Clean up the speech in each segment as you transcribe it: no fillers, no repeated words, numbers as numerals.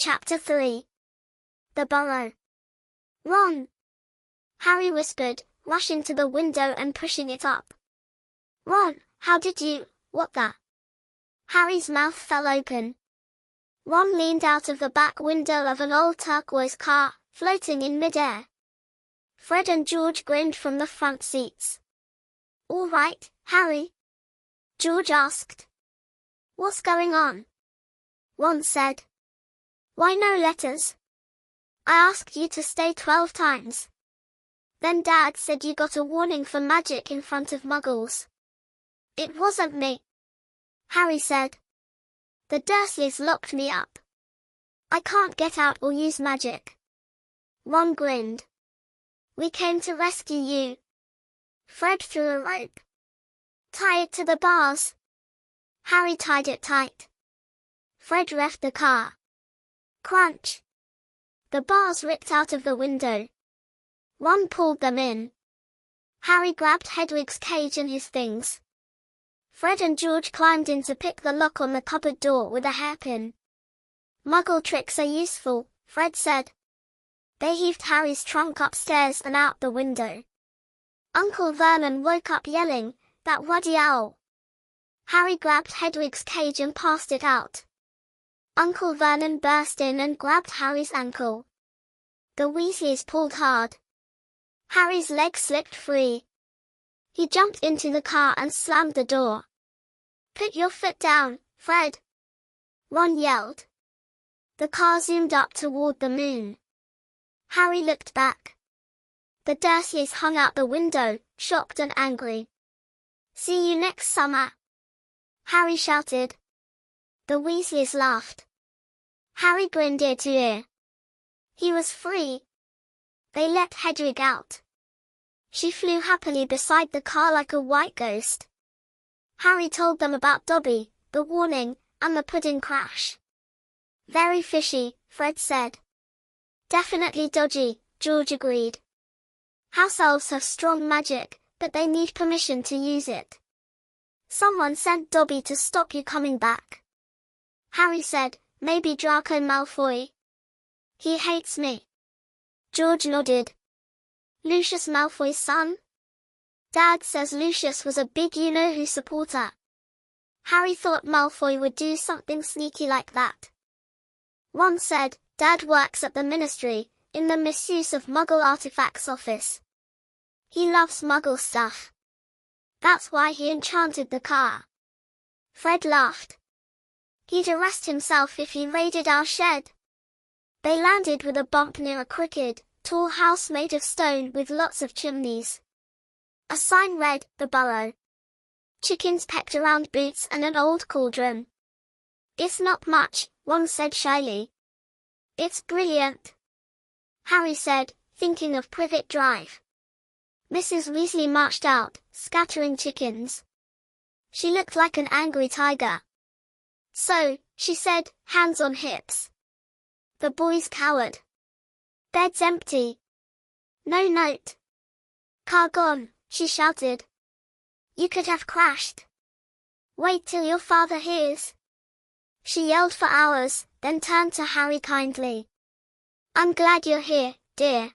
Chapter 3. The Burrow. Ron! Harry whispered, rushing to the window and pushing it up. Ron, how did you, what the? Harry's mouth fell open. Ron leaned out of the back window of an old turquoise car, floating in midair. Fred and George grinned from the front seats. All right, Harry? George asked. What's going on? Ron said. Why no letters? I asked you to stay 12 times. Then Dad said you got a warning for magic in front of Muggles. It wasn't me, Harry said. The Dursleys locked me up. I can't get out or use magic. Ron grinned. We came to rescue you. Fred threw a rope. Tie it to the bars. Harry tied it tight. Fred revved the car. Crunch. The bars ripped out of the window. Ron pulled them in. Harry grabbed Hedwig's cage and his things. Fred and George climbed in to pick the lock on the cupboard door with a hairpin. Muggle tricks are useful, Fred said. They heaved Harry's trunk upstairs and out the window. Uncle Vernon woke up yelling, "That ruddy owl!" Harry grabbed Hedwig's cage and passed it out. Uncle Vernon burst in and grabbed Harry's ankle. The Weasleys pulled hard. Harry's leg slipped free. He jumped into the car and slammed the door. Put your foot down, Fred! Ron yelled. The car zoomed up toward the moon. Harry looked back. The Dursleys hung out the window, shocked and angry. See you next summer, Harry shouted. The Weasleys laughed. Harry grinned ear to ear. He was free. They let Hedwig out. She flew happily beside the car like a white ghost. Harry told them about Dobby, the warning, and the pudding crash. Very fishy, Fred said. Definitely dodgy, George agreed. House elves have strong magic, but they need permission to use it. Someone sent Dobby to stop you coming back. Harry said, maybe Draco Malfoy. He hates me. George nodded. Lucius Malfoy's son? Dad says Lucius was a big you-know-who supporter. Harry thought Malfoy would do something sneaky like that. Ron said, Dad works at the Ministry, in the Misuse of Muggle Artifacts office. He loves Muggle stuff. That's why he enchanted the car. Fred laughed. He'd arrest himself if he raided our shed. They landed with a bump near a crooked, tall house made of stone with lots of chimneys. A sign read, The Burrow. Chickens pecked around boots and an old cauldron. It's not much, Ron said shyly. It's brilliant, Harry said, thinking of Privet Drive. Mrs. Weasley marched out, scattering chickens. She looked like an angry tiger. So, she said, hands on hips. The boys cowered. Bed's empty. No note. Car gone, she shouted. You could have crashed. Wait till your father hears. She yelled for hours, then turned to Harry kindly. I'm glad you're here, dear.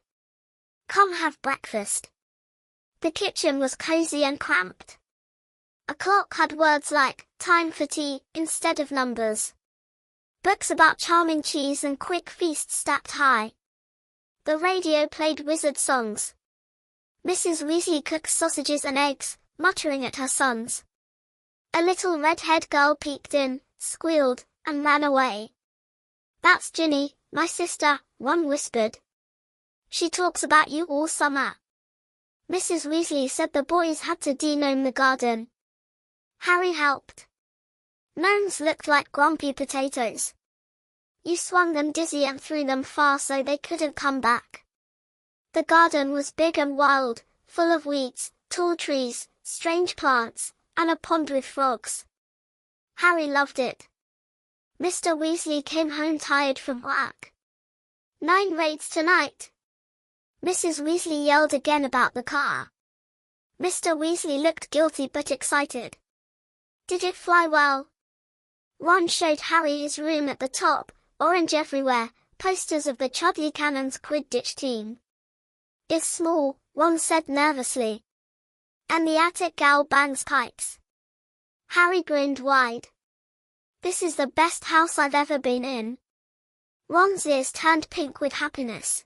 Come have breakfast. The kitchen was cozy and cramped. A clock had words like, time for tea, instead of numbers. Books about charming cheese and quick feasts stacked high. The radio played wizard songs. Mrs. Weasley cooked sausages and eggs, muttering at her sons. A little red-haired girl peeked in, squealed, and ran away. That's Ginny, my sister, Ron whispered. She talks about you all summer. Mrs. Weasley said the boys had to de-gnome the garden. Harry helped. Gnomes looked like grumpy potatoes. You swung them dizzy and threw them far so they couldn't come back. The garden was big and wild, full of weeds, tall trees, strange plants, and a pond with frogs. Harry loved it. Mr. Weasley came home tired from work. 9 raids tonight. Mrs. Weasley yelled again about the car. Mr. Weasley looked guilty but excited. Did it fly well? Ron showed Harry his room at the top, Orange everywhere, posters of the Chudley Cannons Quidditch team. It's small, Ron said nervously. And the attic gal bangs pipes. Harry grinned wide. This is the best house I've ever been in. Ron's ears turned pink with happiness.